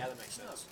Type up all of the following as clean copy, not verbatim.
that makes sense.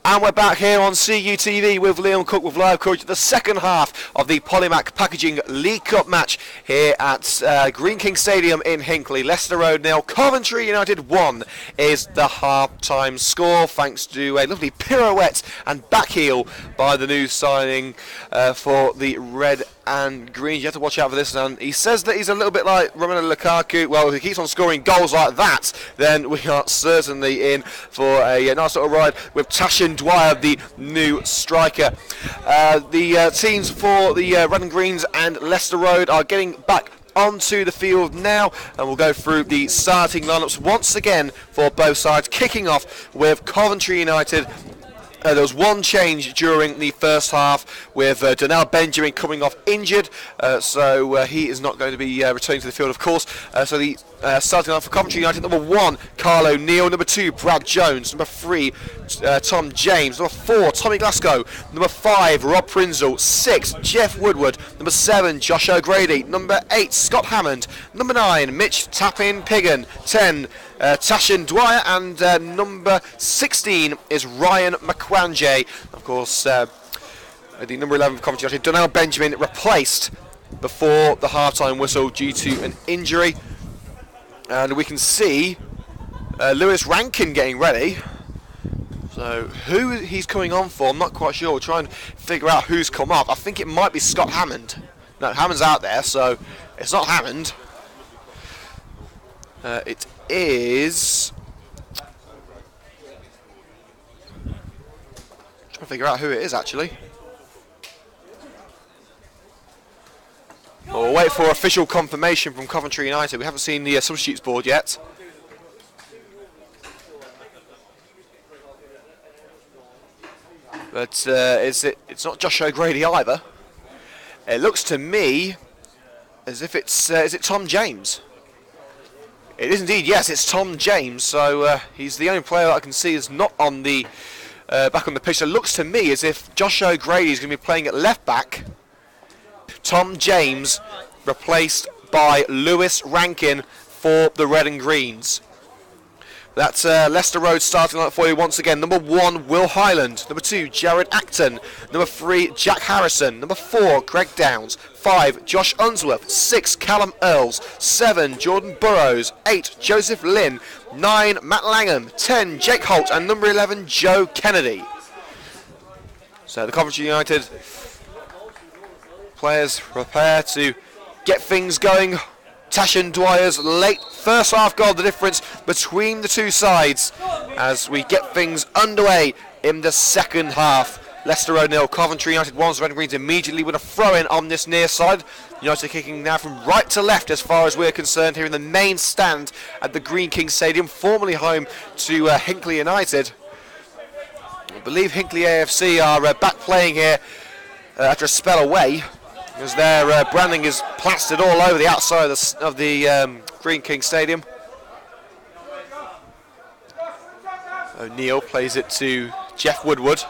And we're back here on CUTV with Liam Cook with live coverage of the second half of the Polymac Packaging League Cup match here at Green King Stadium in Hinckley. Leicester Road 0, Coventry United 1 is the half-time score, thanks to a lovely pirouette and backheel by the new signing for the red and green. You have to watch out for this, and he says that he's a little bit like Romelu Lukaku. Well, if he keeps on scoring goals like that, then we are certainly in for a nice little ride with Tashin Dwyer, the new striker. The teams for the red and greens and Leicester Road are getting back onto the field now, and we'll go through the starting lineups once again for both sides, kicking off with Coventry United. There was one change during the first half with Donnell Benjamin coming off injured, so he is not going to be returning to the field, of course. So the starting line for Coventry United: number 1, Carl O'Neill; number 2, Brad Jones; number 3, Tom James; number 4, Tommy Glasgow; number 5, Rob Prinzel; 6, Jeff Woodward; number 7, Josh O'Grady; number 8, Scott Hammond; number 9, Mitch Tappin Piggin; 10, Tashin Dwyer, and number 16 is Ryan McQuanjay. Of course, the number 11 for Coventry United, Donnell Benjamin, replaced before the half-time whistle due to an injury. And we can see Lewis Rankin getting ready. So who he's coming on for, I'm not quite sure. We'll try and figure out who's come up. I think it might be Scott Hammond. No, Hammond's out there, so it's not Hammond. It is... Trying to figure out who it is, actually. Well, we'll wait for official confirmation from Coventry United. We haven't seen the substitutes board yet. But it's not Josh O'Grady either. It looks to me as if it's... is it Tom James? It is indeed, yes, it's Tom James. So he's the only player that I can see is not on the back on the pitch. So it looks to me as if Josh O'Grady is going to be playing at left back. Tom James replaced by Lewis Rankin for the red and greens. That's Leicester Road starting line for you once again. Number 1, Will Highland. Number 2, Jared Acton. Number 3, Jack Harrison. Number 4, Greg Downs. 5, Josh Unsworth. 6, Callum Earls. 7, Jordan Burrows. 8, Joseph Lynn. 9, Matt Langham. 10, Jake Holt. And number 11, Joe Kennedy. So the Coventry United players prepare to get things going. Tashin Dwyer's late first half goal, the difference between the two sides as we get things underway in the second half. Leicester Road 0, Coventry United 1. Red and Greens immediately with a throw-in on this near side. United kicking now from right to left as far as we're concerned here in the main stand at the Green King Stadium, formerly home to Hinckley United. I believe Hinckley AFC are back playing here after a spell away, as their branding is plastered all over the outside of the Green King Stadium. O'Neill plays it to Jeff Woodward.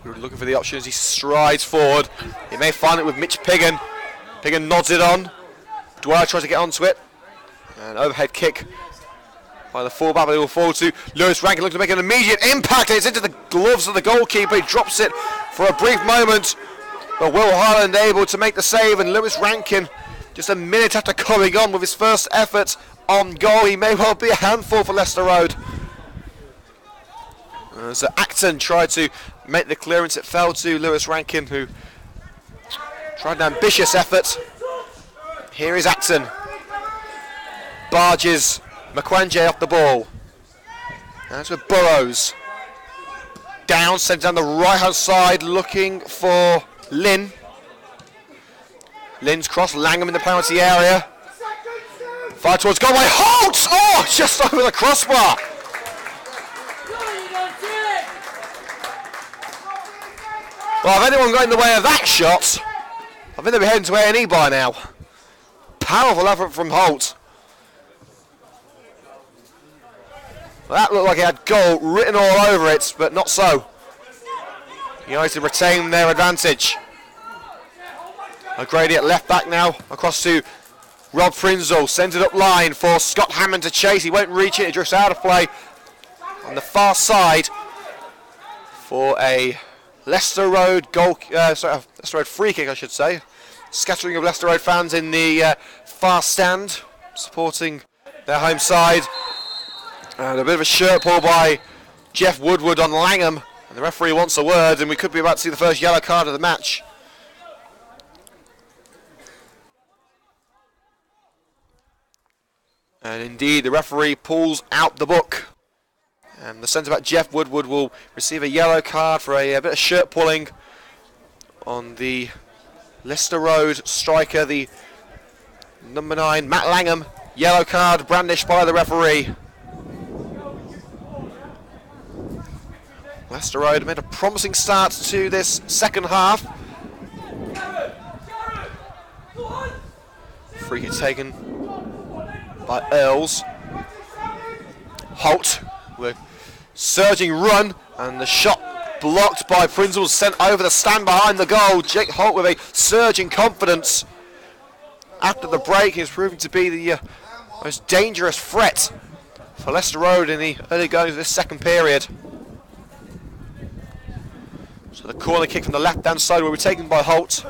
We're looking for the options. He strides forward. He may find it with Mitch Piggin. Piggin nods it on. Dwyer tries to get onto it. An overhead kick by the fullback, but he will fall to Lewis Rankin, looking to make an immediate impact. It's into the gloves of the goalkeeper. He drops it for a brief moment, but Will Harland able to make the save, and Lewis Rankin, just a minute after coming on with his first effort on goal, he may well be a handful for Leicester Road. So Acton tried to make the clearance. It fell to Lewis Rankin, who tried an ambitious effort. Here is Acton. Barges Makwenje off the ball. That's with Burrows. Down, sent down the right-hand side, looking for Lynn. Lynn's cross, Langham in the penalty area. Fire towards goal by Holt! Oh, just over the crossbar. Well, if anyone got in the way of that shot, I think they'll be heading to A&E by now. Powerful effort from Holt. That looked like it had goal written all over it, but not so. United retain their advantage. O'Grady at left back now, across to Rob Frinzel, sends it up line for Scott Hammond to chase. He won't reach it, it drifts out of play on the far side for a Leicester Road Leicester Road free kick, I should say. Scattering of Leicester Road fans in the far stand, supporting their home side. And a bit of a shirt pull by Jeff Woodward on Langham. And the referee wants a word, and we could be about to see the first yellow card of the match. And indeed, the referee pulls out the book. And the centre-back Jeff Woodward will receive a yellow card for a bit of shirt pulling on the Leicester Road striker, the number 9, Matt Langham. Yellow card brandished by the referee. Leicester Road made a promising start to this second half. Free kick taken by Earls. Holt with surging run, and the shot blocked by Prinzel, sent over the stand behind the goal. Jake Holt with a surge in confidence. After the break, he's proving to be the most dangerous threat for Leicester Road in the early goings of this second period. So the corner kick from the left-hand side will be taken by Holt.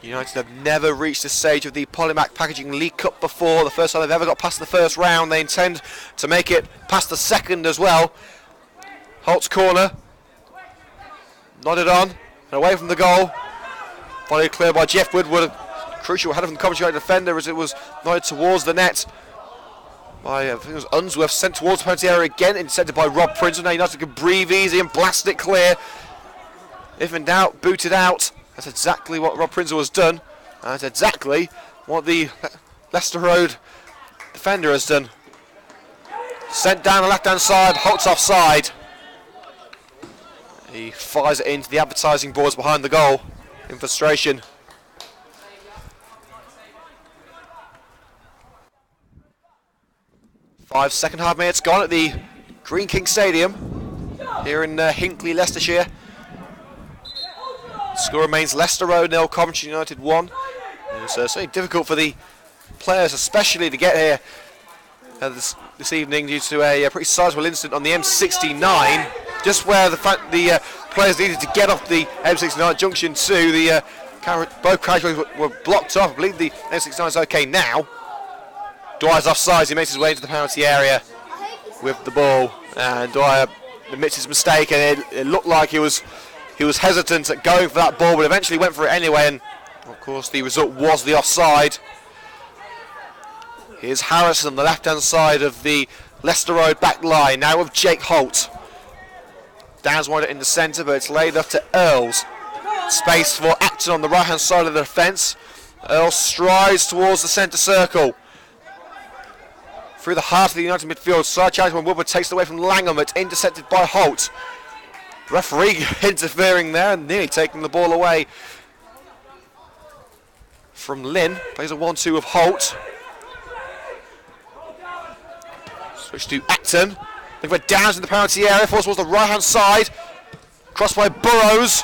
United have never reached this stage of the Polymac Packaging League Cup before. The first time they've ever got past the first round. They intend to make it past the second as well. Holt's corner. Nodded on and away from the goal. Volleyed clear by Jeff Woodward. Crucial header from the Coventry United defender as it was nodded towards the net. I think it was Unsworth, sent towards the penalty area again, intercepted by Rob Prinzel. Now United can breathe easy and blast it clear. If in doubt, boot it out. That's exactly what Rob Prinzel has done. And that's exactly what the Leicester Road defender has done. Sent down the left-hand side, Holt's offside. He fires it into the advertising boards behind the goal in frustration. Five second half minutes gone at the Green King Stadium here in Hinckley, Leicestershire. The score remains Leicester Road 0, Coventry United 1. It's certainly difficult for the players, especially to get here this evening due to a pretty sizable incident on the M69, just where the players needed to get off the M69 junction 2. Both carriageways were blocked off. I believe the M69 is okay now. Dwyer's offside, he makes his way into the penalty area with the ball, and Dwyer admits his mistake, and it looked like he was hesitant at going for that ball, but eventually went for it anyway, and of course the result was the offside. Here's Harrison on the left-hand side of the Leicester Road back line, now with Jake Holt. Downs wanted it in the centre, but it's laid off to Earls. Space for Acton on the right-hand side of the defence. Earls strides towards the centre circle. Through the heart of the United midfield, side challenge when Woodward takes it away from Langham. It's intercepted by Holt. Referee interfering there and nearly taking the ball away from Lynn. Plays a 1-2 of Holt. Switch to Acton. Looking for Downs in the penalty area. Force towards the right-hand side. Crossed by Burrows.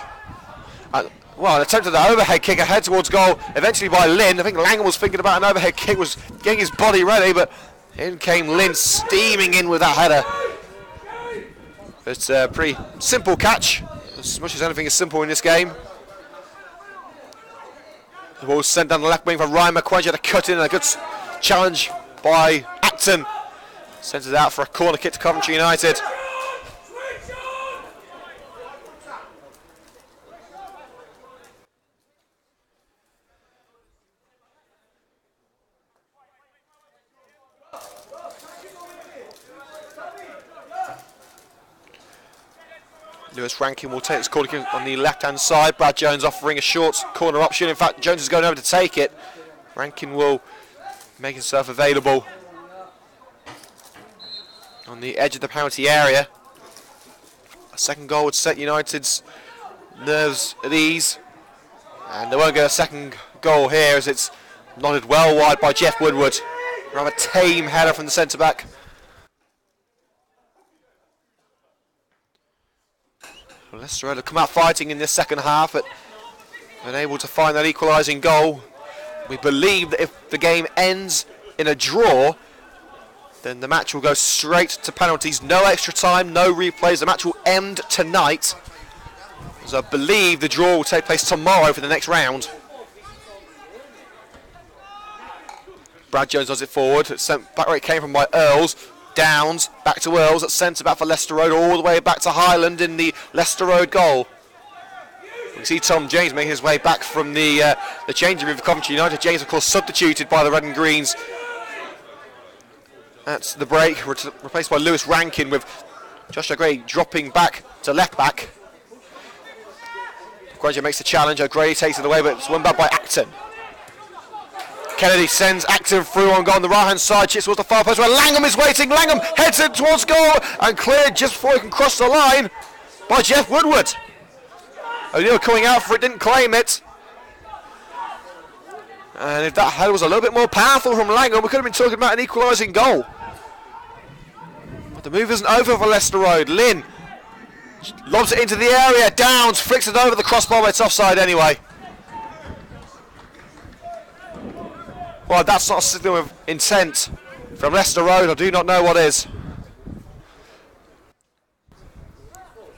Well, an attempt at the overhead kick ahead towards goal, eventually by Lynn. I think Langham was thinking about an overhead kick, was getting his body ready, but in came Lynn steaming in with that header. It's a pretty simple catch, as much as anything is simple in this game. The ball sent down the left wing for Ryan McQuench to cut in, a good challenge by Acton. Sends it out for a corner kick to Coventry United. Lewis Rankin will take this corner kick on the left-hand side. Brad Jones offering a short corner option. In fact, Jones is going over to take it. Rankin will make himself available on the edge of the penalty area. A second goal would set United's nerves at ease. And they won't get a second goal here as it's nodded well wide by Jeff Woodward. Rather tame header from the centre-back. Leicester have come out fighting in this second half, but been able to find that equalising goal. We believe that if the game ends in a draw, then the match will go straight to penalties. No extra time, no replays. The match will end tonight, as I believe the draw will take place tomorrow for the next round. Brad Jones does it forward. It's sent back where it came from by Earls. Downs, back to Earls at centre-back for Leicester Road, all the way back to Highland in the Leicester Road goal. We can see Tom James making his way back from the changing room for Coventry United. James, of course, substituted by the Red and Greens. That's the break, replaced by Lewis Rankin, with Josh O'Grady dropping back to left-back. Granger makes the challenge, O'Grady takes it away, but it's won back by Acton. Kennedy sends Acton through on goal on the right-hand side, chips towards the far post where Langham is waiting. Langham heads it towards goal and cleared just before he can cross the line by Jeff Woodward. O'Neill coming out for it, didn't claim it. And if that header was a little bit more powerful from Langham, we could have been talking about an equalising goal. But the move isn't over for Leicester Road. Lynn lobs it into the area, Downs flicks it over the crossbar, but it's offside anyway. Well, that's not a signal of intent from Leicester Road. I do not know what is.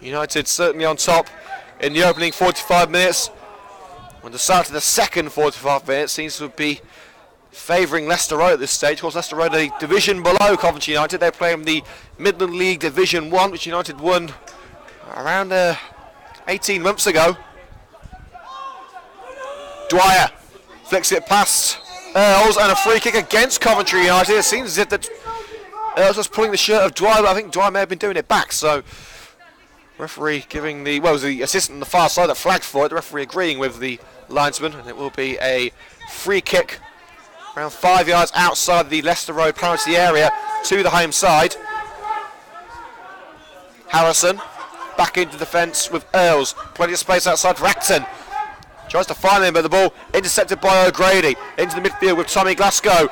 United certainly on top in the opening 45 minutes. When the start of the second 45 minutes seems to be favouring Leicester Road at this stage. Of course, Leicester Road are a division below Coventry United. They're playing the Midland League Division 1, which United won around 18 months ago. Dwyer flicks it past Earls, and a free kick against Coventry United. It seems as if that Earls was pulling the shirt of Dwyer, but I think Dwyer may have been doing it back. So, referee giving the, well, it was the assistant on the far side that flagged for it. The referee agreeing with the linesman, and it will be a free kick around 5 yards outside the Leicester Road penalty area to the home side. Harrison back into the fence with Earls. Plenty of space outside for Acton. Tries to find him, but the ball intercepted by O'Grady. Into the midfield with Tommy Glasgow.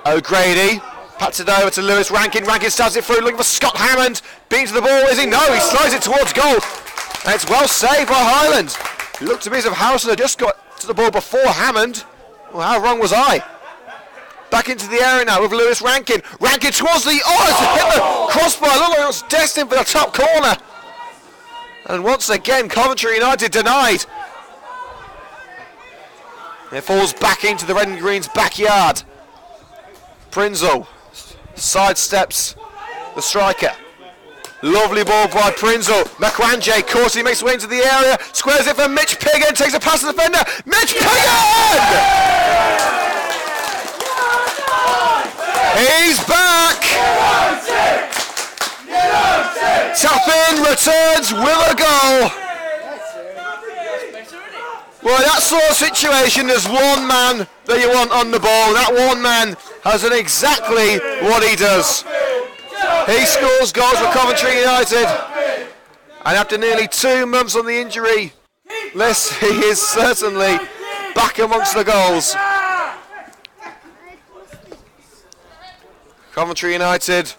O'Grady pats it over to Lewis Rankin. Rankin stabs it through, looking for Scott Hammond. Beating to the ball, is he? No, he slides it towards goal. And it's well saved by Highland. It looked to me as if Harrison had just got to the ball before Hammond. Well, how wrong was I? Back into the area now with Lewis Rankin. Rankin towards the, it's hit the crossbar. It looked like it was destined for the top corner. And once again, Coventry United denied. It falls back into the Red and Green's backyard. Prinzel sidesteps the striker. Lovely ball by Prinzel. McQuanje, Corsi makes his way into the area. Squares it for Mitch Piggin. Takes it past the defender. Mitch Piggin! He's back! Tap in, returns with a goal. Well, that sort of situation, there's one man that you want on the ball. That one man has done exactly what he does. He scores goals for Coventry United. And after nearly 2 months on the injury list, he is certainly back amongst the goals. Coventry United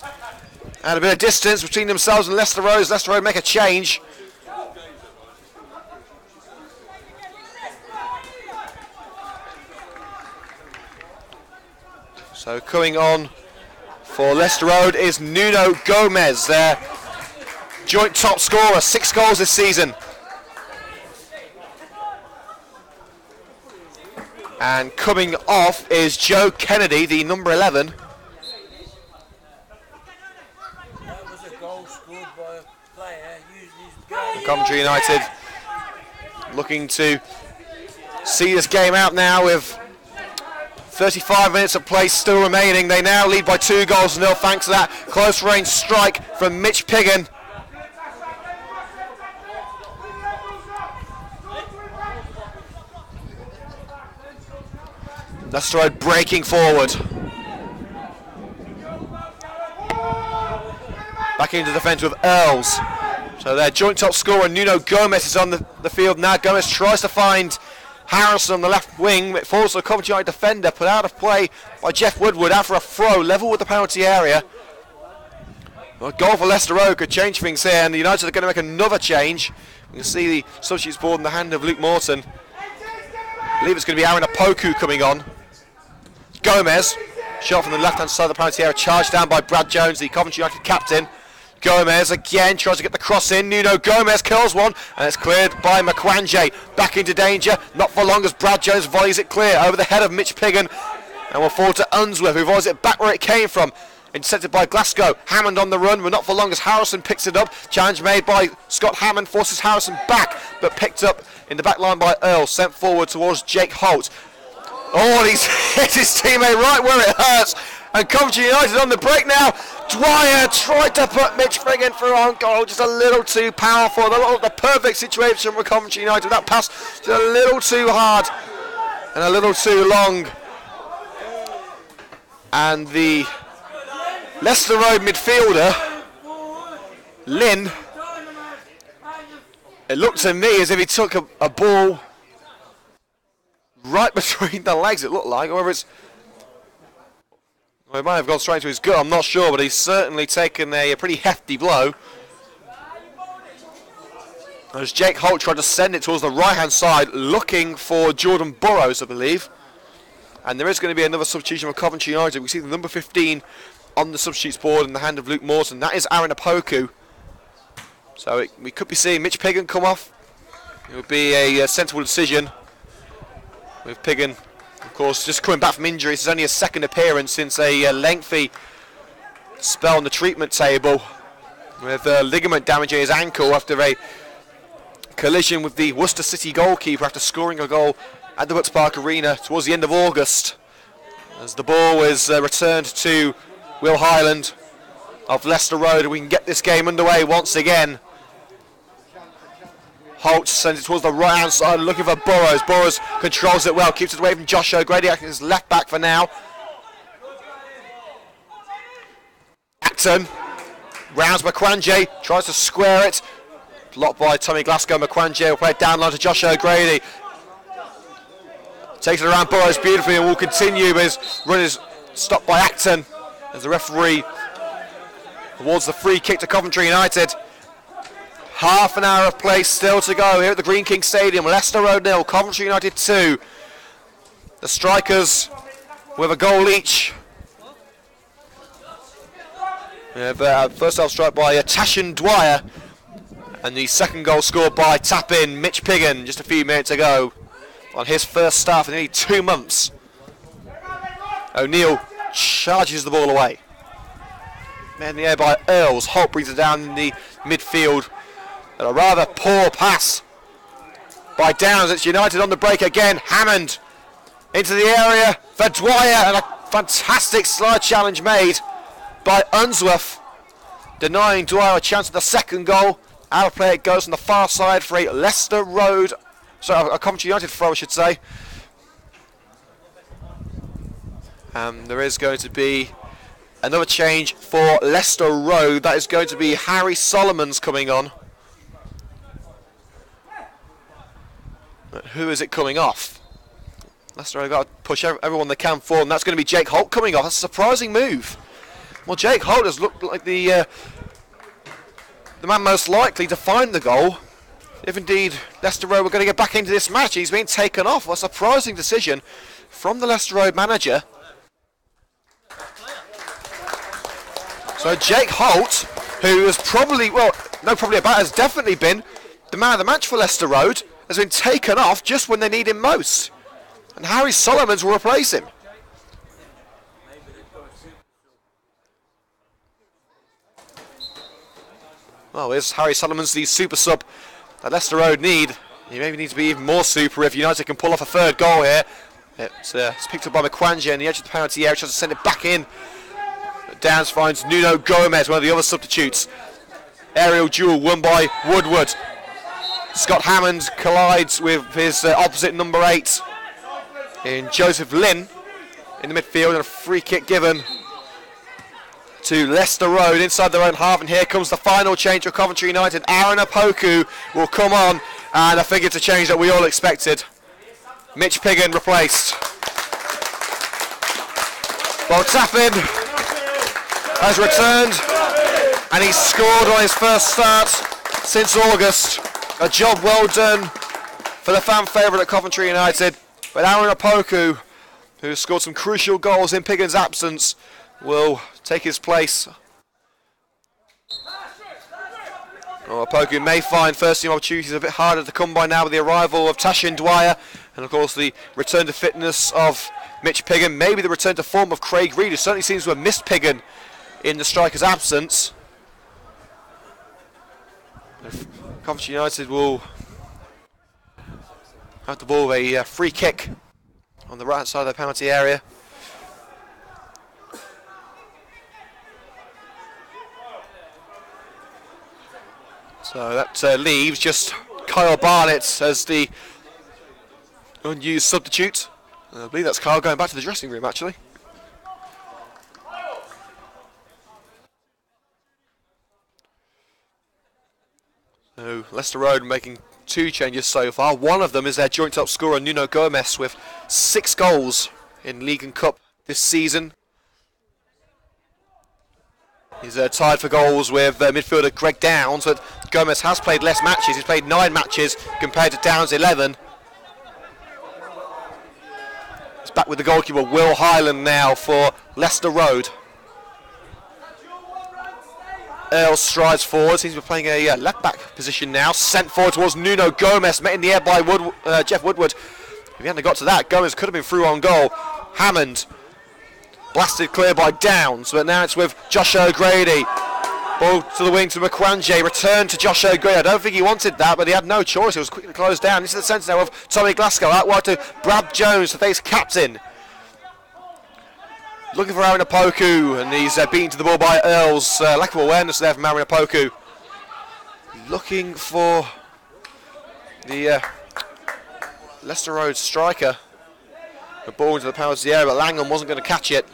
and a bit of distance between themselves and Leicester Road. Leicester Road make a change. So coming on for Leicester Road is Nuno Gomez, their joint top scorer, 6 goals this season. And coming off is Joe Kennedy, the number 11. That was a goal scored by a player using his game. Coventry United looking to see this game out now with 35 minutes of play still remaining. They now lead by 2 goals to nil thanks to that close range strike from Mitch Piggin. Leicester Road breaking forward. Back into defence with Earls. So their joint top scorer Nuno Gomez is on the field now. Gomez tries to find Harrison on the left wing. It falls to a Coventry United defender, put out of play by Jeff Woodward after a throw, level with the penalty area. Well, goal for Leicester Road could change things here, and the United are going to make another change. You can see the substitutes board in the hand of Luke Morton. I believe it's going to be Aaron Apoku coming on. Gomez, shot from the left-hand side of the penalty area, charged down by Brad Jones, the Coventry United captain. Gomez again tries to get the cross in. Nuno Gomez curls one, and it's cleared by Makwanje. Back into danger, not for long as Brad Jones volleys it clear over the head of Mitch Piggin, and will fall to Unsworth, who volleys it back where it came from. Intercepted by Glasgow. Hammond on the run, but not for long as Harrison picks it up. Challenge made by Scott Hammond forces Harrison back, but picked up in the back line by Earl, sent forward towards Jake Holt. Oh, and he's hit his teammate right where it hurts. And Coventry United on the break now. Dwyer tried to put Mitch Piggin through on goal, just a little too powerful. The perfect situation for Coventry United. That pass just a little too hard and a little too long. And the Leicester Road midfielder, Lynn, it looked to me as if he took a ball right between the legs, it looked like, or whether it's... Well, he might have gone straight to his gut, I'm not sure, but he's certainly taken a pretty hefty blow. As Jake Holt tried to send it towards the right-hand side, looking for Jordan Burrows, I believe. And there is going to be another substitution for Coventry United. We see the number 15 on the substitutes board in the hand of Luke Morton. That is Aaron Apoku. So we could be seeing Mitch Piggin come off. It would be a sensible decision. With Piggin, of course, just coming back from injury. This is only his second appearance since a lengthy spell on the treatment table with ligament damage in his ankle after a collision with the Worcester City goalkeeper after scoring a goal at the Butts Park Arena towards the end of August. As the ball is returned to Will Highland of Leicester Road, we can get this game underway once again. Holt sends it towards the right hand side looking for Burrows. Burrows controls it well, keeps it away from Josh O'Grady, acting as left back for now. Acton rounds Makwanje, tries to square it. Blocked by Tommy Glasgow. Makwanje will play it down line to Josh O'Grady. Takes it around Burrows beautifully and will continue, but his run is stopped by Acton as the referee awards the free kick to Coventry United. Half an hour of play still to go here at the Green King Stadium. Leicester Road 0, Coventry United 2. The strikers with a goal each. We have first half strike by Tashin Dwyer, and the second goal scored by tap-in Mitch Piggin just a few minutes ago on his first start for nearly 2 months. O'Neill charges the ball away. Man in the air by Earls. Holt brings it down in the midfield. And a rather poor pass by Downs. It's United on the break again. Hammond into the area for Dwyer, and a fantastic slide challenge made by Unsworth, denying Dwyer a chance at the second goal. Out of play it goes on the far side for a Leicester Road, sorry, a Coventry United throw, I should say. There is going to be another change for Leicester Road. That is going to be Harry Solomons coming on. But who is it coming off? Leicester have got to push everyone they can forward, and that's going to be Jake Holt coming off. That's a surprising move. Well, Jake Holt has looked like the man most likely to find the goal. If indeed Leicester Road were going to get back into this match, he's been taken off. A surprising decision from the Leicester Road manager. So Jake Holt, who has probably, well, no probably about, has definitely been the man of the match for Leicester Road, has been taken off just when they need him most. And Harry Solomons will replace him. Well, here's Harry Solomons, the super sub that Leicester Road need. He maybe needs to be even more super if United can pull off a third goal here. It's picked up by McQuangia in the edge of the penalty area, tries to send it back in. Downs finds Nuno Gomez, one of the other substitutes. Aerial duel won by Woodward. Scott Hammond collides with his opposite number 8 in Joseph Lynn in the midfield, and a free kick given to Leicester Road inside their own half. And here comes the final change for Coventry United. Aaron Opoku will come on, and I think it's a change that we all expected. Mitch Piggin replaced. Well, Tappin has returned, and he's scored on his first start since August. A job well done for the fan favourite at Coventry United. But Aaron Opoku, who scored some crucial goals in Piggin's absence, will take his place. Well, Opoku may find first team opportunities a bit harder to come by now with the arrival of Tashin Dwyer, and of course the return to fitness of Mitch Piggin, maybe the return to form of Craig Reid, who certainly seems to have missed Piggin in the striker's absence. Coventry United will have the ball, a free kick on the right side of the penalty area. So that leaves just Kyle Barnett as the unused substitute. I believe that's Kyle going back to the dressing room actually. So Leicester Road making 2 changes so far. One of them is their joint top scorer Nuno Gomez with 6 goals in League and Cup this season. He's tied for goals with midfielder Greg Downs, but Gomez has played less matches. He's played 9 matches compared to Downs' 11. He's back with the goalkeeper Will Hyland now for Leicester Road. Earl strides forward, seems to be playing a left back position now. Sent forward towards Nuno Gomez, met in the air by Jeff Woodward. If he hadn't got to that, Gomez could have been through on goal. Hammond blasted clear by Downs, but now it's with Josh O'Grady. Ball to the wing to McQuangia, return to Josh O'Grady. I don't think he wanted that, but he had no choice. It was quickly closed down. This is the centre now of Tommy Glasgow, out wide to Brad Jones, the face captain. Looking for Aaron Opoku, and he's beaten to the ball by Earls. Lack of awareness there from Aaron Opoku. Looking for the Leicester Road striker. The ball into the penalty area, but Langham wasn't going to catch it.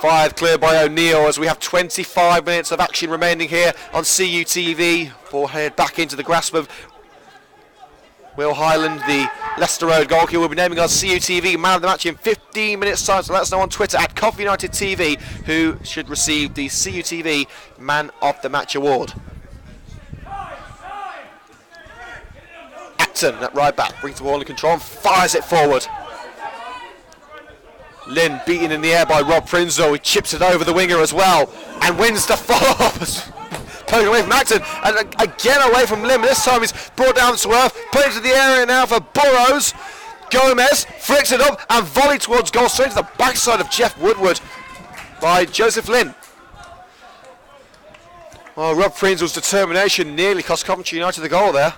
5 cleared by O'Neill as we have 25 minutes of action remaining here on CUTV. Ball headed back into the grasp of Will Hyland, the Leicester Road goalkeeper. Will be naming our CUTV man of the match in 15 minutes time, so let us know on Twitter at Coventry United TV who should receive the CUTV man of the match award. Acton at right back brings the ball under control and fires it forward. Lynn beaten in the air by Rob Prinzel. He chips it over the winger as well and wins the follow-up. Poking away from Acton and again away from Lynn. This time he's brought down to earth, put into the area now for Burrows. Gomez flicks it up and volley towards goal, straight to the backside of Jeff Woodward by Joseph Lynn. Well, Rob Prinzel's determination nearly cost Coventry United the goal there.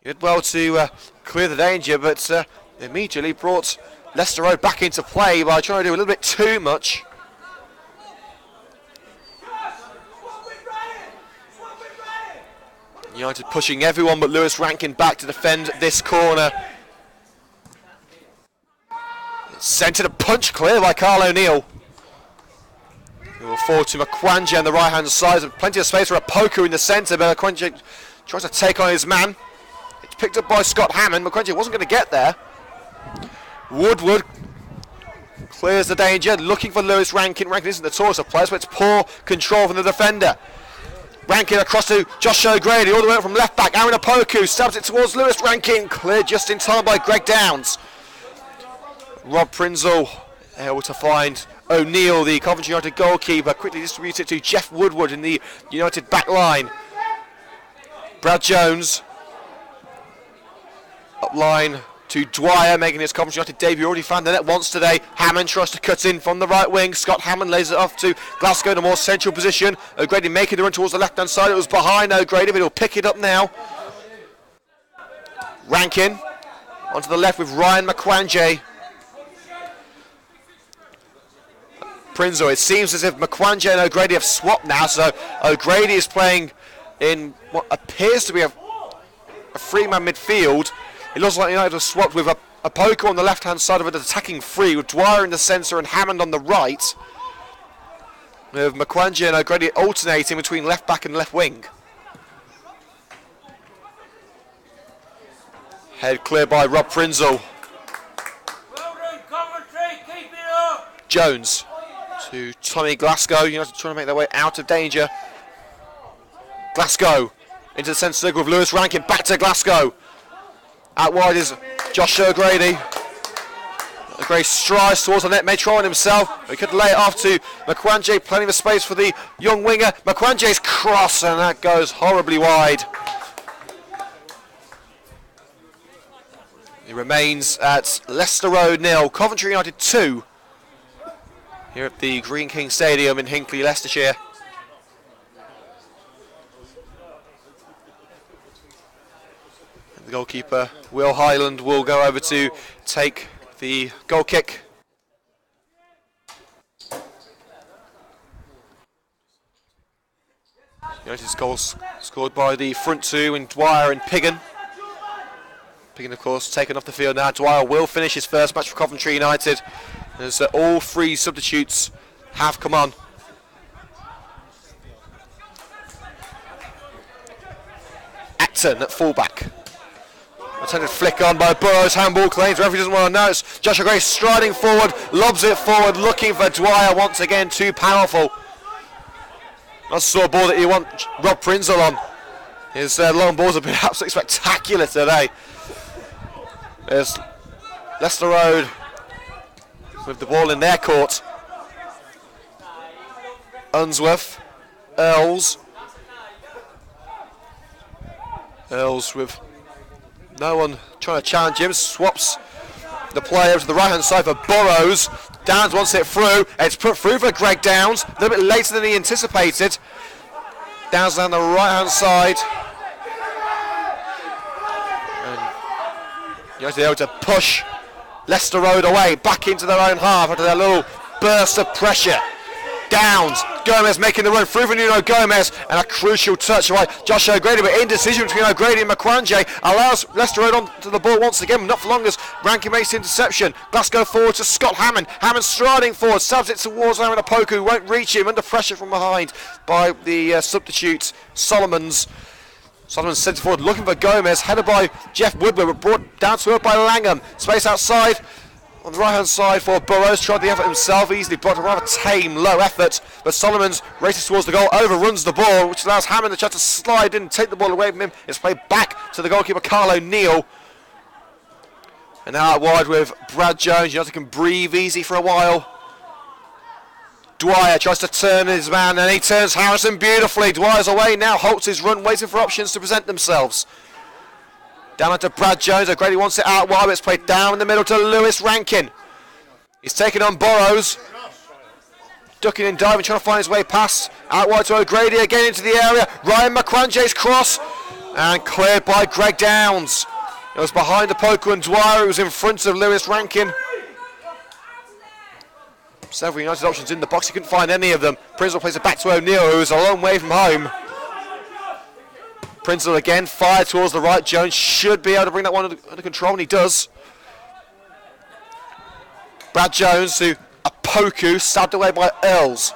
He did well to clear the danger, but immediately brought Leicester Road back into play by trying to do a little bit too much. United pushing everyone but Lewis Rankin back to defend this corner. It's sent to the punch clear by Carl O'Neill. He will forward to McQuangia on the right hand side. There's plenty of space for Opoku in the centre, but McQuangia tries to take on his man. It's picked up by Scott Hammond. McQuangia wasn't going to get there. Woodward clears the danger, looking for Lewis Rankin. Rankin isn't the tallest of players, but it's poor control from the defender. Rankin across to Josh O'Grady, all the way up from left back. Aaron Opoku stabs it towards Lewis Rankin, cleared just in time by Greg Downs. Rob Prinzel able to find O'Neill, the Coventry United goalkeeper, quickly distributes it to Jeff Woodward in the United back line. Brad Jones up line to Dwyer, making his Coventry United debut. Already found the net once today. Hammond tries to cut in from the right wing. Scott Hammond lays it off to Glasgow in a more central position. O'Grady making the run towards the left-hand side. It was behind O'Grady, but he'll pick it up now. Rankin onto the left with Ryan McQuanjay. Prinzel, it seems as if McQuanjay and O'Grady have swapped now, so O'Grady is playing in what appears to be a three-man midfield. It looks like United have swapped with Opoku on the left-hand side of it, attacking free, with Dwyer in the centre and Hammond on the right, with McQuanjay and O'Grady alternating between left back and left wing. Head clear by Rob Prinzel. Well done, Coventry, keep it up. Jones to Tommy Glasgow. United trying to make their way out of danger. Glasgow into the centre circle with Lewis Rankin, back to Glasgow. Out wide is Josh O'Grady. O'Grady strides towards the net, may try on himself. He could lay it off to McQuanjay, plenty of space for the young winger. McQuanjay's cross, and that goes horribly wide. It remains at Leicester Road 0, Coventry United 2. Here at the Green King Stadium in Hinckley, Leicestershire. The goalkeeper, Will Highland, will go over to take the goal kick. United's goals scored by the front two in Dwyer and Piggin. Piggin, of course, taken off the field now. Dwyer will finish his first match for Coventry United, as all three substitutes have come on. Acton at fullback. Attempted flick on by Burrows, handball claims, referee doesn't want to know. It's Joshua Gray striding forward, lobs it forward, looking for Dwyer once again, too powerful. That's the sort of ball that you want Rob Prinzel on. His long balls have been absolutely spectacular today. There's Leicester Road with the ball in their court. Unsworth, Earls with no one trying to challenge him, swaps the play over to the right hand side for Burrows. Downs wants it through, it's put through for Greg Downs, a little bit later than he anticipated. Downs down the right hand side. And United able to push Leicester Road away, back into their own half after their little burst of pressure. Downs, Gomez making the run through for Nuno Gomez, and a crucial touch by Josh O'Grady, but indecision between O'Grady and McQuanjay allows Leicester Road onto the ball once again, not for long as Rankin makes the interception. Glasgow forward to Scott Hammond. Hammond striding forward, stabs it towards Aaron Opoku, who won't reach him, under pressure from behind by the substitute Solomons. Solomons sent it forward, looking for Gomez, headed by Jeff Woodward, but brought down to earth by Langham. Space outside. On the right hand side for Burrows, tried the effort himself, easily blocked, a rather tame, low effort, but Solomons races towards the goal, overruns the ball, which allows Hammond the chance to slide in, take the ball away from him. It's played back to the goalkeeper Carl O'Neill. And now out wide with Brad Jones. United can breathe easy for a while. Dwyer tries to turn his man, and he turns Harrison beautifully. Dwyer's away now, halts his run, waiting for options to present themselves. Down onto Brad Jones. O'Grady wants it out wide, but it's played down in the middle to Lewis Rankin. He's taken on Burrows. Ducking and diving, trying to find his way past. Out wide to O'Grady, again into the area. Ryan McQuanjay's cross. And cleared by Greg Downs. It was behind Opoku and Dwyer. It was in front of Lewis Rankin. Several United options in the box. He couldn't find any of them. Prinzel plays it back to O'Neill, who's a long way from home. Prinzel again, fired towards the right. Jones should be able to bring that one under control, and he does. Brad Jones to Opoku, stabbed away by Earls.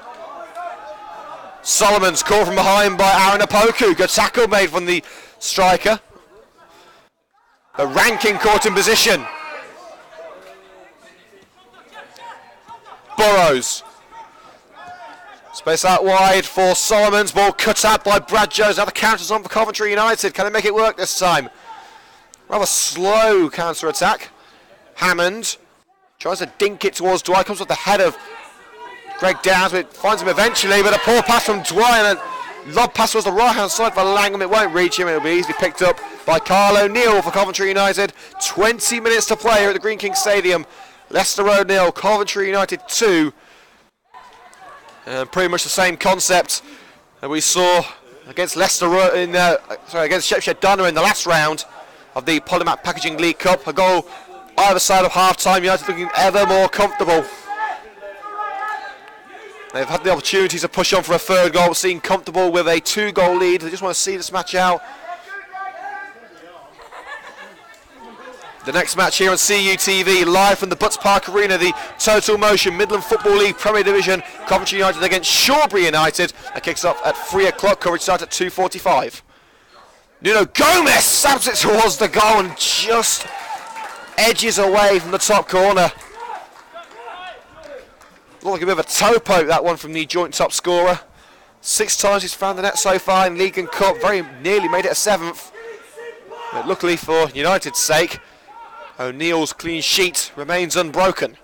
Solomon's caught from behind by Aaron Opoku. Good tackle made from the striker. The Rankin caught in position. Burrows. Space out wide for Solomons. Ball cut out by Brad Jones. Now the counter's on for Coventry United. Can they make it work this time? Rather slow counter-attack. Hammond tries to dink it towards Dwight. Comes off the head of Greg Downs, but finds him eventually. But a poor pass from Dwight and a lob pass towards the right-hand side for Langham. It won't reach him. It'll be easily picked up by Carl O'Neill for Coventry United. 20 minutes to play here at the Green King Stadium. Leicester Road 0, Coventry United 2. Pretty much the same concept that we saw against Leicester against Shepshed Dunner in the last round of the Polymac Packaging League Cup. A goal either side of half-time. United looking ever more comfortable. They've had the opportunity to push on for a third goal, seeing comfortable with a 2-goal lead. They just want to see this match out. The next match here on CUTV, live from the Butts Park Arena, the Total Motion Midland Football League Premier Division, Coventry United against Shawbury United. That kicks off at 3 o'clock, coverage starts at 2:45. Nuno Gomez stabs it towards the goal and just edges away from the top corner. Looked like a bit of a toe poke, that one, from the joint top scorer. 6 times he's found the net so far in League and Cup, very nearly made it a 7th. But luckily for United's sake, O'Neill's clean sheet remains unbroken.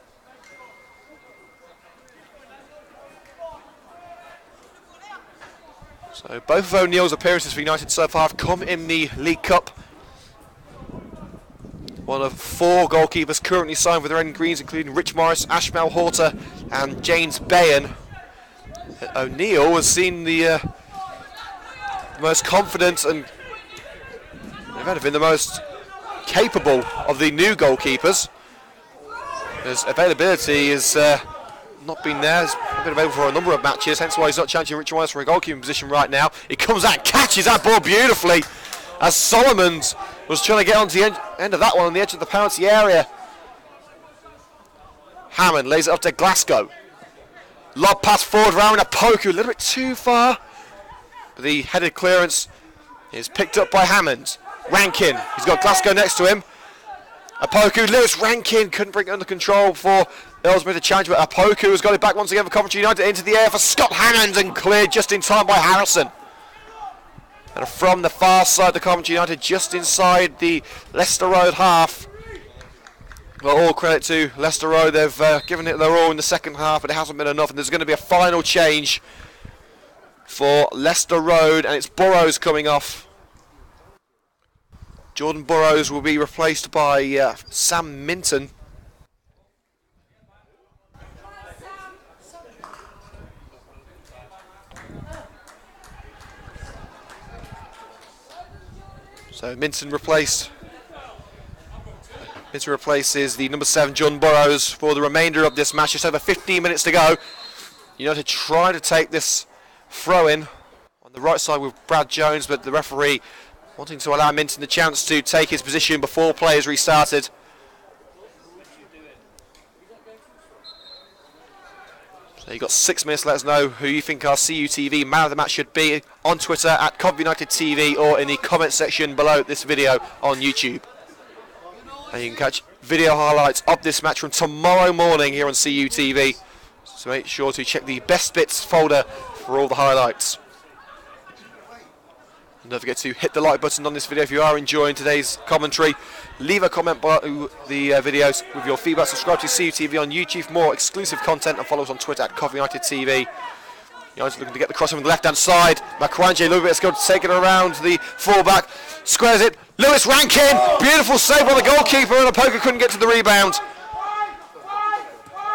So both of O'Neill's appearances for United so far have come in the League Cup. One of 4 goalkeepers currently signed with the Red and Greens, including Rich Morris, Ashmel Horter and James Bayan. O'Neill has seen the most confident and been the most capable of the new goalkeepers. His availability has not been there. He's been available for a number of matches, hence why he's not challenging Richard Wise for a goalkeeping position right now. He comes out and catches that ball beautifully as Solomons was trying to get onto the end of that one on the edge of the penalty area. Hammond lays it up to Glasgow. Lob pass forward round Apoku, a little bit too far. But the headed clearance is picked up by Hammond. Rankin, he's got Glasgow next to him. Apoku, Lewis Rankin couldn't bring it under control before Earls made a challenge, but Apoku has got it back once again for Coventry United into the air for Scott Hammond and cleared just in time by Harrison. And from the far side, the Coventry United just inside the Leicester Road half. Well, all credit to Leicester Road. They've given it their all in the second half, but it hasn't been enough. And there's going to be a final change for Leicester Road, and it's Burrows coming off. Jordan Burrows will be replaced by Sam Minton. So Minton replaces the number 7 John Burrows for the remainder of this match. Just over 15 minutes to go. United trying to take this throw-in on the right side with Brad Jones, but the referee wanting to allow Minton the chance to take his position before play is restarted. So you've got 6 minutes. Let us know who you think our CUTV man of the match should be on Twitter at Coventry United TV or in the comment section below this video on YouTube. And you can catch video highlights of this match from tomorrow morning here on CUTV. So make sure to check the best bits folder for all the highlights. And don't forget to hit the like button on this video if you are enjoying today's commentary. Leave a comment below the videos with your feedback. Subscribe to CUTV on YouTube for more exclusive content and follow us on Twitter at Coventry United TV. United looking to get the cross on the left hand side. Makwanje, a little bit of skill to take it around the fullback. Squares it. Lewis Rankin, beautiful save by the goalkeeper, and Apoku couldn't get to the rebound.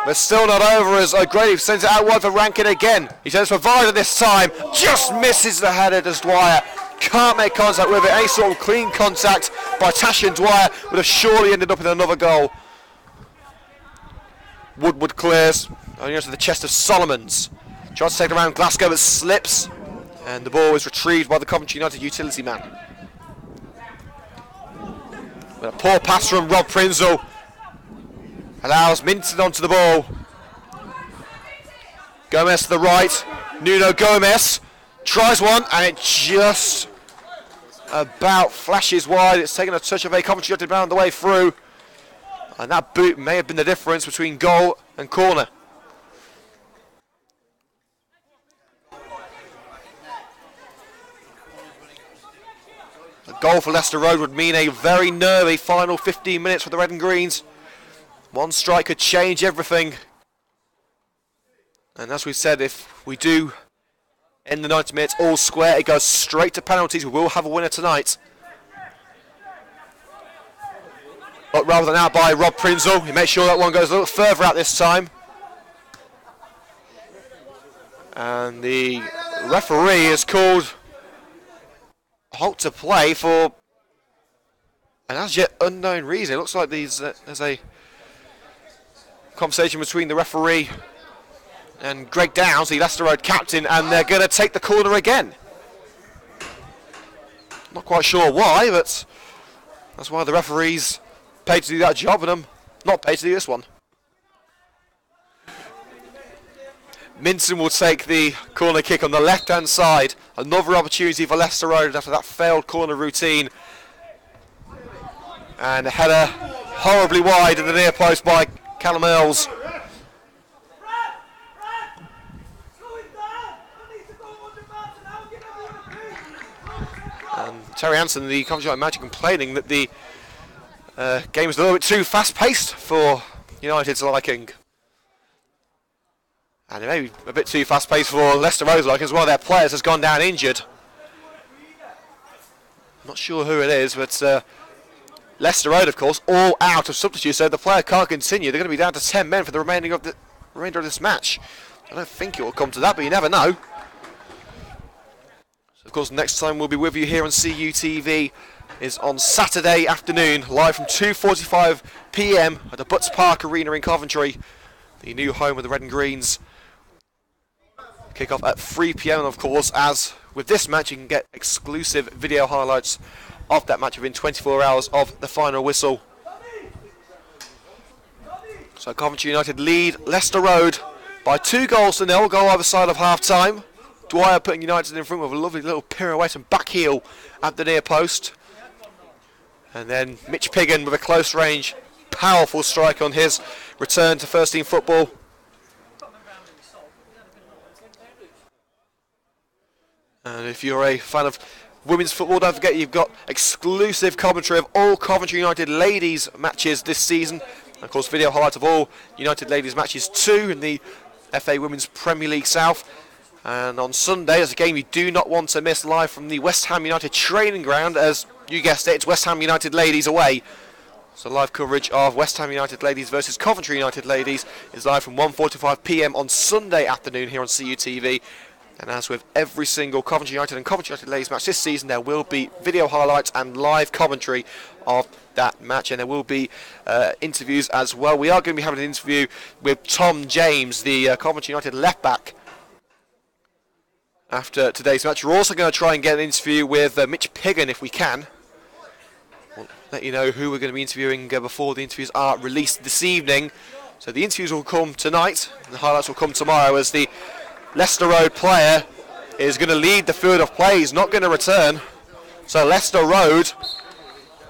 But still not over as O'Grady sends it out wide for Rankin again. He turns for Vida this time, just misses the header as Dwyer. Can't make contact with it. Any sort of clean contact by Tash and Dwyer would have surely ended up in another goal. Woodward clears, only onto the chest of Solomons. Tries to take it around Glasgow, but slips, and the ball is retrieved by the Coventry United utility man. But a poor pass from Rob Prinzel allows Minton onto the ball. Gomez to the right. Nuno Gomez tries one, and it just about flashes wide. It's taken a touch of a Coventry United man on the way through, and that boot may have been the difference between goal and corner. goal for Leicester Road would mean a very nervy final 15 minutes for the Red and Greens. One strike could change everything. And as we said, if we do end the 90 minutes all square, it goes straight to penalties. We will have a winner tonight. But rather than out by Rob Prinzel, he makes sure that one goes a little further out this time. And the referee has called halt to play for an as yet unknown reason. It looks like there's a conversation between the referee and Greg Downs, the Leicester Road captain, and they're going to take the corner again. Not quite sure why, but that's why the referee's paid to do that job, and I'm not paid to do this one. Minson will take the corner kick on the left-hand side. Another opportunity for Leicester Road after that failed corner routine. And a header horribly wide in the near post by Callum Earls. And Terry Hansen, the Coventry United manager, complaining that the game is a little bit too fast-paced for United's liking. And it may be a bit too fast-paced for Leicester Road's liking as one of their players has gone down injured. Not sure who it is, but Leicester Road, of course, all out of substitutes, so the player can't continue. They're going to be down to 10 men for the remainder of this match. I don't think it will come to that, but you never know. So of course, next time we'll be with you here on CUTV is on Saturday afternoon, live from 2:45 PM at the Butts Park Arena in Coventry, the new home of the Red and Greens. Kick off at 3 PM, and of course, as with this match, you can get exclusive video highlights of that match within 24 hours of the final whistle. So Coventry United lead Leicester Road by 2-0, goal either side of half-time. Dwyer putting United in front with a lovely little pirouette and back heel at the near post. And then Mitch Piggin with a close range, powerful strike on his return to first team football. And if you're a fan of women's football, don't forget you've got exclusive commentary of all Coventry United ladies matches this season. And of course, video highlights of all United ladies matches too in the FA Women's Premier League South. And on Sunday, there's a game you do not want to miss live from the West Ham United training ground, as you guessed it, it's West Ham United ladies away. So live coverage of West Ham United ladies versus Coventry United ladies is live from 1:45 PM on Sunday afternoon here on CUTV. And as with every single Coventry United and Coventry United ladies match this season, there will be video highlights and live commentary of that match, and there will be interviews as well. We are going to be having an interview with Tom James, the Coventry United left back, after today's match. We're also going to try and get an interview with Mitch Piggin if we can. We'll let you know who we're going to be interviewing before the interviews are released this evening. So the interviews will come tonight, and the highlights will come tomorrow, as the Leicester Road player is going to lead the field of play. He's not going to return. So Leicester Road,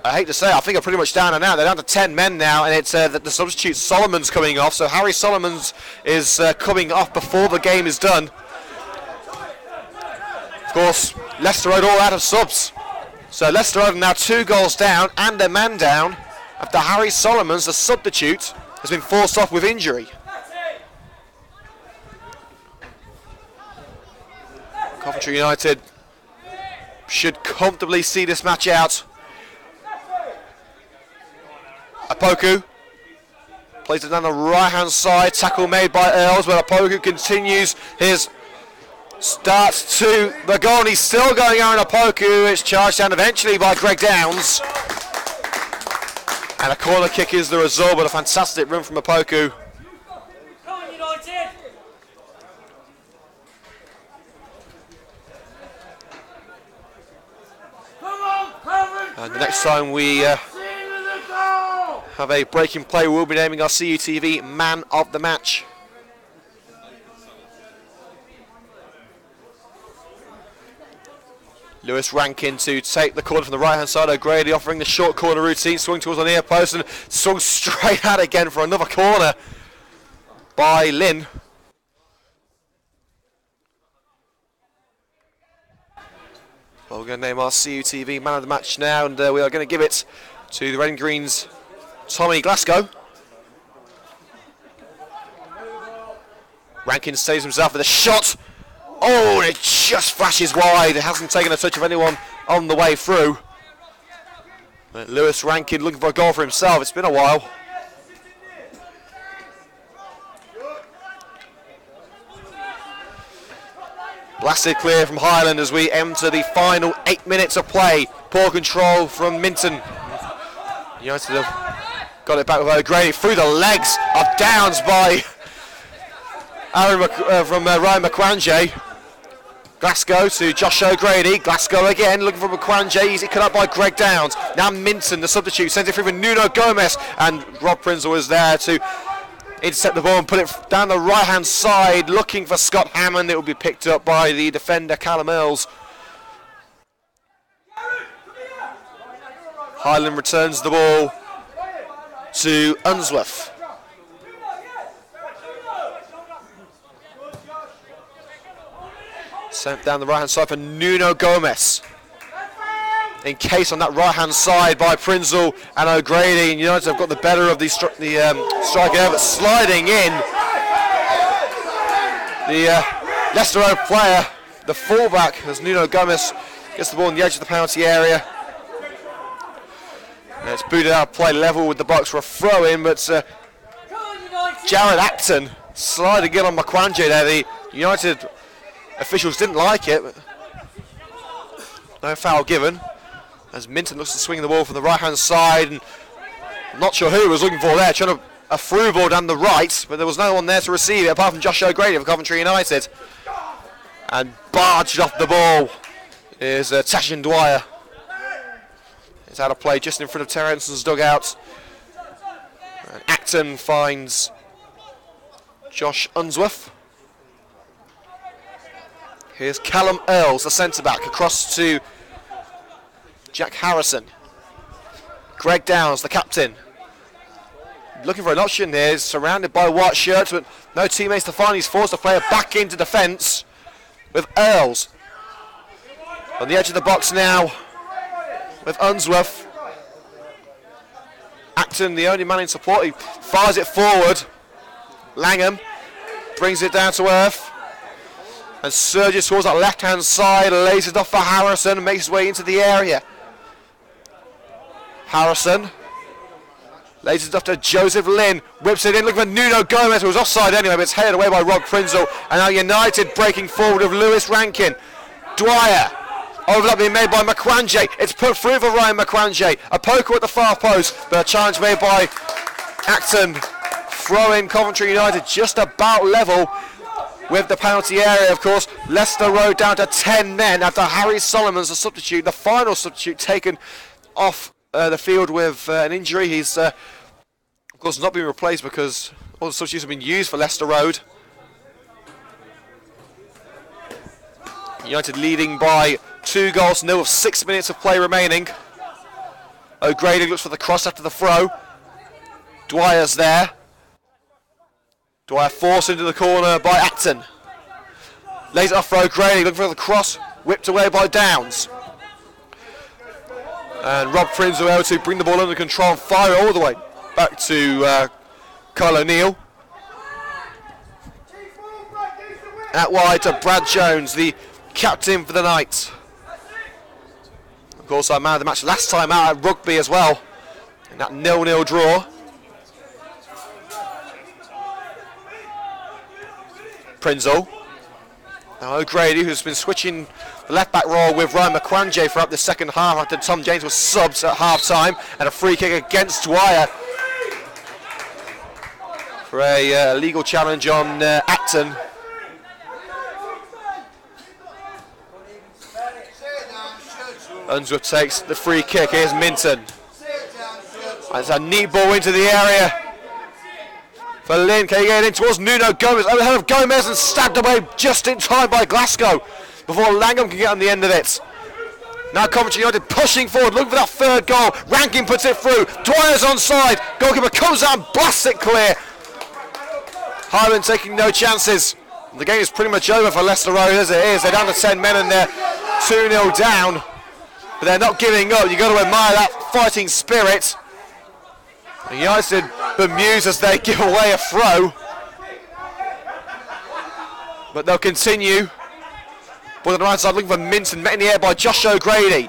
I hate to say it, I think are pretty much down and out. They're down to 10 men now, and it's the substitute Solomon's coming off. So Harry Solomons is coming off before the game is done. Of course, Leicester Road all out of subs. So Leicester Road are now 2 goals down and a man down after Harry Solomons, the substitute, has been forced off with injury. Coventry United should comfortably see this match out. Apoku plays it down the right-hand side. Tackle made by Earls, but Apoku continues his start to the goal, and he's still going on. Apoku. It's charged down eventually by Greg Downs. And a corner kick is the result, but a fantastic run from Apoku. Come on, United! And the next time we have a breaking play, we'll be naming our CUTV Man of the Match. Lewis Rankin to take the corner from the right hand side. O'Grady offering the short corner routine, swung towards the near post and swung straight out again for another corner by Lynn. Well, we're going to name our CUTV man of the match now, and we are going to give it to the Red and Green's Tommy Glasgow. Rankin saves himself with a shot. Oh, and it just flashes wide. It hasn't taken a touch of anyone on the way through. But Lewis Rankin looking for a goal for himself. It's been a while. Blasted clear from Highland as we enter the final 8 minutes of play. Poor control from Minton. United have got it back with O'Grady through the legs of Downs by Ryan McQuanjay. Glasgow to Josh O'Grady. Glasgow again looking for McQuanjay. Easy cut up by Greg Downs. Now Minton, the substitute, sends it through for Nuno Gomez, and Rob Prinzel was there to intercept the ball and put it down the right hand side, looking for Scott Hammond. It will be picked up by the defender Callum Earls. Highland returns the ball to Unsworth. Sent down the right hand side for Nuno Gomez. Encased on that right hand side by Prinzel and O'Grady, and United have got the better of the striker there, but sliding in the Leicester Road player, the fullback, as Nuno Gomez gets the ball on the edge of the penalty area. And it's booted out of play level with the box for a throw in, but Jared Acton sliding in on McQuanjay there. The United officials didn't like it, but no foul given. As Minton looks to swing the ball from the right-hand side, and I'm not sure who he was looking for there, trying a through ball down the right, but there was no one there to receive it apart from Josh O'Grady of Coventry United. And barged off the ball is Tashin Dwyer. It's out of play just in front of Terrence's dugout. And Acton finds Josh Unsworth. Here's Callum Earls, the centre-back, across to Jack Harrison. Greg Downs, the captain. Looking for an option here, he's surrounded by white shirts, but no teammates to find. He's forced to play it back into defence with Earls. On the edge of the box now with Unsworth. Acton, the only man in support, he fires it forward. Langham brings it down to earth and surges towards that left-hand side, lays it off for Harrison and makes his way into the area. Harrison lays it off to Joseph Lynn, whips it in, looking for Nuno Gomez, who was offside anyway, but it's headed away by Rob Prinzel. And now United breaking forward with Lewis Rankin. Dwyer, overlap being made by McQuanjay. It's put through for Ryan McQuanjay. A poker at the far post, but a challenge made by Acton. Throw in Coventry United just about level with the penalty area, of course. Leicester Road down to 10 men after Harry Solomon's the substitute, the final substitute taken off the field with an injury. He's, of course, not been replaced because all the substitutes have been used for Leicester Road. United leading by 2-0 with 6 minutes of play remaining. O'Grady looks for the cross after the throw. Dwyer's there. Dwyer forced into the corner by Acton. Lays it off for O'Grady, looking for the cross, whipped away by Downs. And Rob Prinzel able to bring the ball under control and fire it all the way back to Kyle O'Neill. Out wide to Brad Jones, the captain for the night. Of course, our man of the match last time out at rugby as well, in that 0-0 draw. Prinzel. Now O'Grady, who's been switching the left-back role with Ryan McQuanjay throughout the second half after Tom James was subbed at half-time, and a free kick against Dwyer for a legal challenge on Acton. Unsworth takes the free kick. Here's Minton. There's a knee ball into the area for Lynn. Can he get it in towards Nuno Gomez? Over the head of Gomez and stabbed away just in time by Glasgow before Langham can get on the end of it. Now Coventry United pushing forward, looking for that third goal. Rankin puts it through. Dwyer's onside. Goalkeeper comes out and blasts it clear. Highland taking no chances. The game is pretty much over for Leicester Road as it is. They're down to 10 men and they're 2-0 down, but they're not giving up. You've got to admire that fighting spirit. And United bemused as they give away a throw. But they'll continue. Ball on the right side, looking for Minton, met in the air by Josh O'Grady.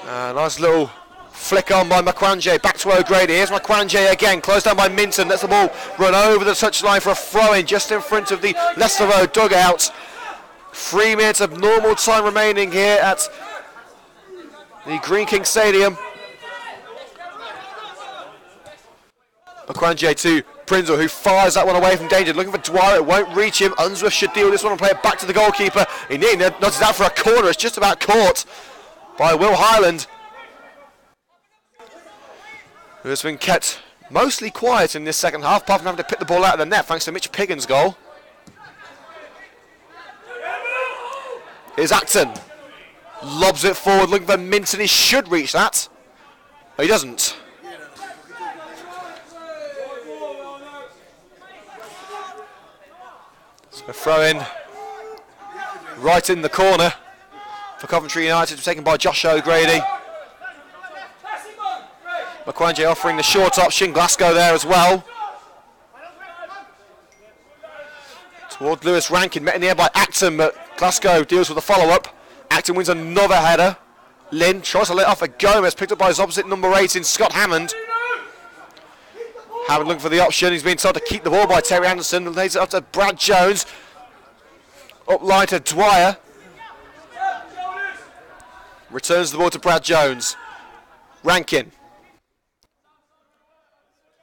Nice little flick on by Makwanje, back to O'Grady. Here's Makwanje again, closed down by Minton, lets the ball run over the touchline for a throw-in just in front of the Leicester Road dugout. 3 minutes of normal time remaining here at the Green King Stadium. Makwanje to Prinzel, who fires that one away from danger, looking for Dwyer, it won't reach him. Unsworth should deal with this one and play it back to the goalkeeper. He nearly nods it out for a corner, it's just about caught by Will Highland, who has been kept mostly quiet in this second half, apart from having to pick the ball out of the net thanks to Mitch Piggin's goal. Here's Acton, lobs it forward, looking for Minton, he should reach that, but he doesn't. So a throw in right in the corner for Coventry United, taken by Josh O'Grady. Makwanje offering the short option, Glasgow there as well. Toward Lewis Rankin, met in the air by Acton, but Glasgow deals with a follow-up. Acton wins another header. Lynn tries to let off a Gomez, picked up by his opposite number 8 in Scott Hammond. Hammond looking for the option, he's been told to keep the ball by Terry Anderson, lays it up to Brad Jones. Up line to Dwyer. Returns the ball to Brad Jones. Rankin.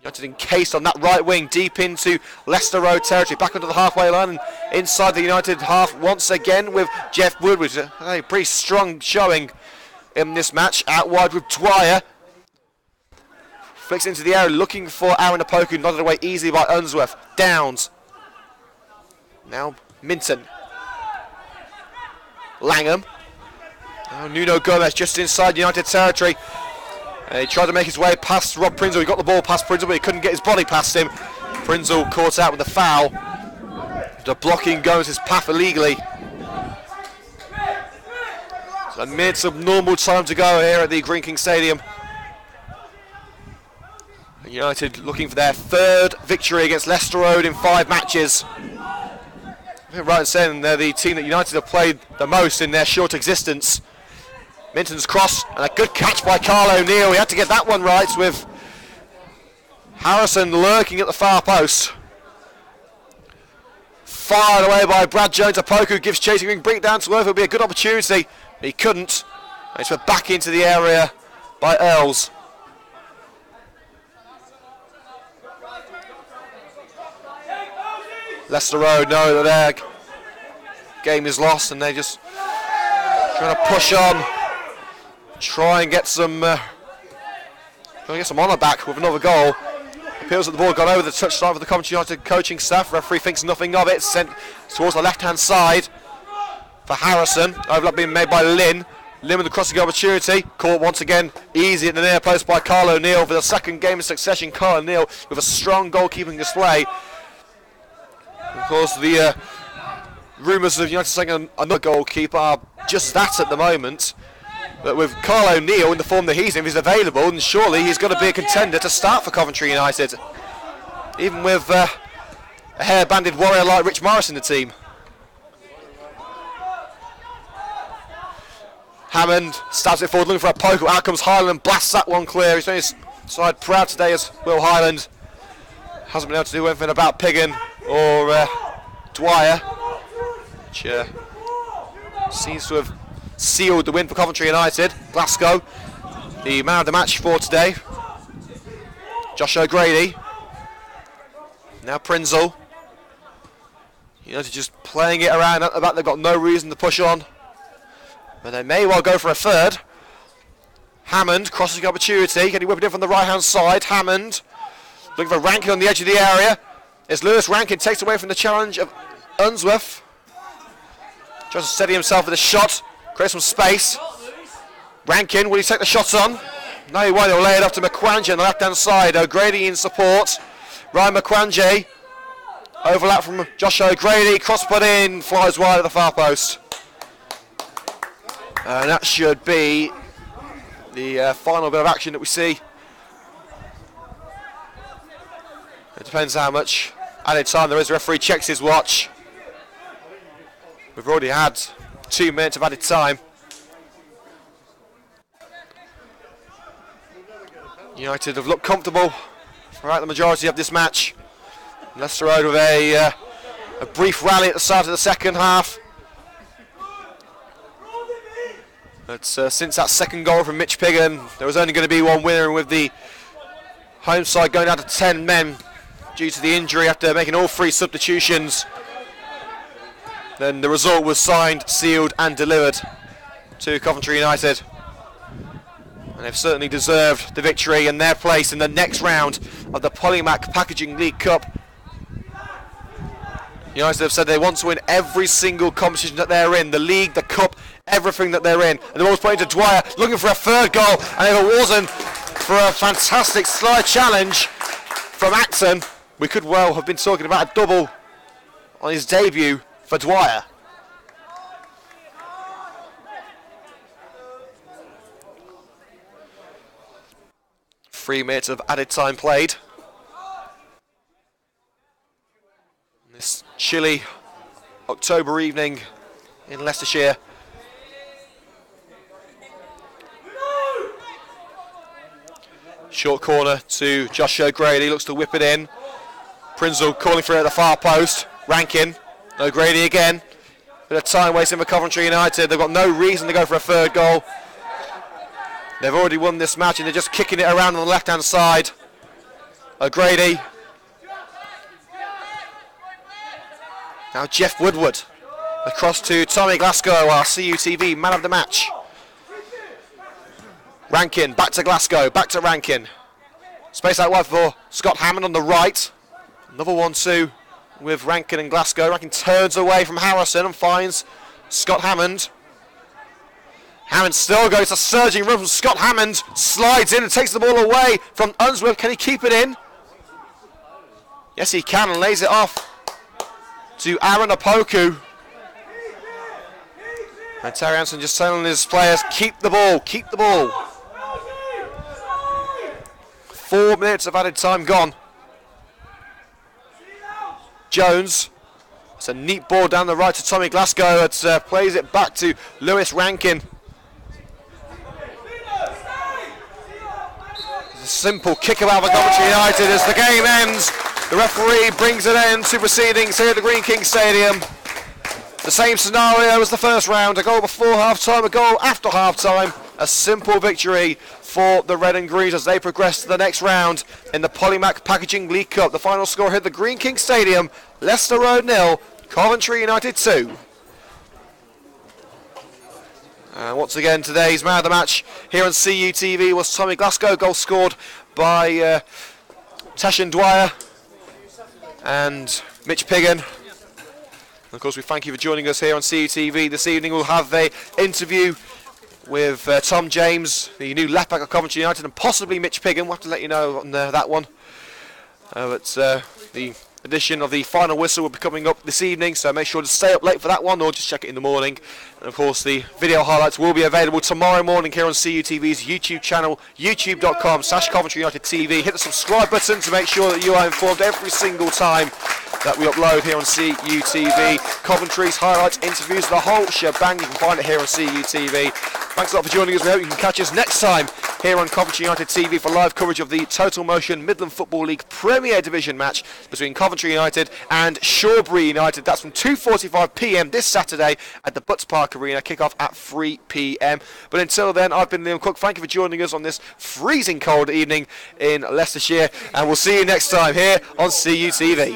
United encased on that right wing, deep into Leicester Road territory, back onto the halfway line and inside the United half once again with Jeff Woodward. A pretty strong showing in this match, out wide with Dwyer. Flicks into the area, looking for Aaron Opoku, nodded away easily by Unsworth. Downs. Now Minton. Langham. Oh, Nuno Gomez just inside United territory. He tried to make his way past Rob Prinzel. He got the ball past Prinzel, but he couldn't get his body past him. Prinzel caught out with a foul. The blocking goes his path illegally. So minutes of normal time to go here at the Green King Stadium. United looking for their 3rd victory against Leicester Road in 5 matches. I'm right in saying they're the team that United have played the most in their short existence. Minton's cross and a good catch by Carl O'Neill. He had to get that one right with Harrison lurking at the far post. Fired away by Brad Jones. Opoku gives chasing ring, bring it down to Earth. It'll be a good opportunity. He couldn't. And it's put back into the area by Earls. Leicester Road know that their game is lost and they're just trying to push on, try and get some honour back with another goal. Appeals that the ball got over the touchline for the Coventry United coaching staff. Referee thinks nothing of it. Sent towards the left-hand side for Harrison. Overlap being made by Lynn. Lynn with the crossing opportunity. Caught once again easy at the near post by Carl O'Neill for the 2nd game in succession. Carl O'Neill with a strong goalkeeping display. Of course, the rumours of United saying another goalkeeper are just that at the moment. But with Carl O'Neill in the form that he's in, if he's available, then surely he's got to be a contender to start for Coventry United. Even with a hair-banded warrior like Rich Morris in the team. Hammond stabs it forward, looking for a poke. Out comes Highland, blasts that one clear. He's on his side proud today as Will Highland. Hasn't been able to do anything about Piggin or Dwyer, which seems to have sealed the win for Coventry United. Glasgow, the man of the match for today. Josh O'Grady. Now Prinzel. United just playing it around at the back. They've got no reason to push on, but they may well go for a 3rd. Hammond, crossing opportunity, getting whipped in from the right-hand side. Hammond, looking for Rankin on the edge of the area. As Lewis Rankin takes away from the challenge of Unsworth. Tries to steady himself with a shot, create some space. Rankin, will he take the shot on? No, he won't. He'll lay it up to Makwanje on the left-hand side. O'Grady in support. Ryan Makwanje. Overlap from Josh O'Grady. Cross put in, flies wide at the far post. And that should be the final bit of action that we see. It depends how much added time there is. The referee checks his watch. We've already had 2 minutes of added time. United have looked comfortable throughout the majority of this match. Leicester Road with a brief rally at the start of the second half. But since that second goal from Mitch Piggin, there was only going to be one winner, and with the home side going down to 10 men due to the injury after making all 3 substitutions, then the result was signed, sealed and delivered to Coventry United. And they've certainly deserved the victory and their place in the next round of the Polymac Packaging League Cup. United have said they want to win every single competition that they're in, the league, the cup, everything that they're in. And the ball's put into Dwyer, looking for a third goal, and if it wasn't for a fantastic slide challenge from Acton, we could well have been talking about a double on his debut for Dwyer. Three minutes of added time played. This chilly October evening in Leicestershire. Short corner to Josh O'Grady, looks to whip it in. Prinzel calling for it at the far post. Rankin, O'Grady again. Bit of time wasting for Coventry United. They've got no reason to go for a third goal. They've already won this match and they're just kicking it around on the left-hand side. O'Grady. Now Jeff Woodward. Across to Tommy Glasgow, our CUTV man of the match. Rankin, back to Glasgow, back to Rankin. Space out wide for Scott Hammond on the right. Another 1-2 with Rankin and Glasgow. Rankin turns away from Harrison and finds Scott Hammond. Hammond still goes, a surging run from Scott Hammond, slides in and takes the ball away from Unsworth. Can he keep it in? Yes, he can, and lays it off to Aaron Opoku. And Terry Hansen just telling his players, keep the ball, keep the ball. 4 minutes of added time gone. Jones, it's a neat ball down the right to Tommy Glasgow. It plays it back to Lewis Rankin. It's a simple kick about for Coventry United as the game ends. The referee brings an end to proceedings here at the Green King Stadium. The same scenario as the first round, a goal before half-time, a goal after half-time. A simple victory for the Red and Greens as they progress to the next round in the Polymac Packaging League Cup. The final score here at the Green King Stadium, Leicester Road 0, Coventry United 2. And once again, today's man of the match here on CUTV was Tommy Glasgow, goal scored by Tashin Dwyer and Mitch Piggin. And of course, we thank you for joining us here on CUTV. This evening we'll have an interview with Tom James, the new left back of Coventry United, and possibly Mitch Piggin. We'll have to let you know on that one. But the edition of the final whistle will be coming up this evening, so make sure to stay up late for that one or just check it in the morning. And of course the video highlights will be available tomorrow morning here on CUTV's YouTube channel, youtube.com/Coventry United TV. Hit the subscribe button to make sure that you are informed every single time that we upload here on CUTV. Coventry's highlights, interviews, the whole shebang. You can find it here on CUTV. Thanks a lot for joining us. We hope you can catch us next time here on Coventry United TV for live coverage of the Total Motion Midland Football League Premier Division match between Coventry United and Shawbury United. That's from 2:45 p.m. this Saturday at the Butts Park Arena. Kick-off at 3 p.m. But until then, I've been Liam Cook. Thank you for joining us on this freezing cold evening in Leicestershire, and we'll see you next time here on CUTV.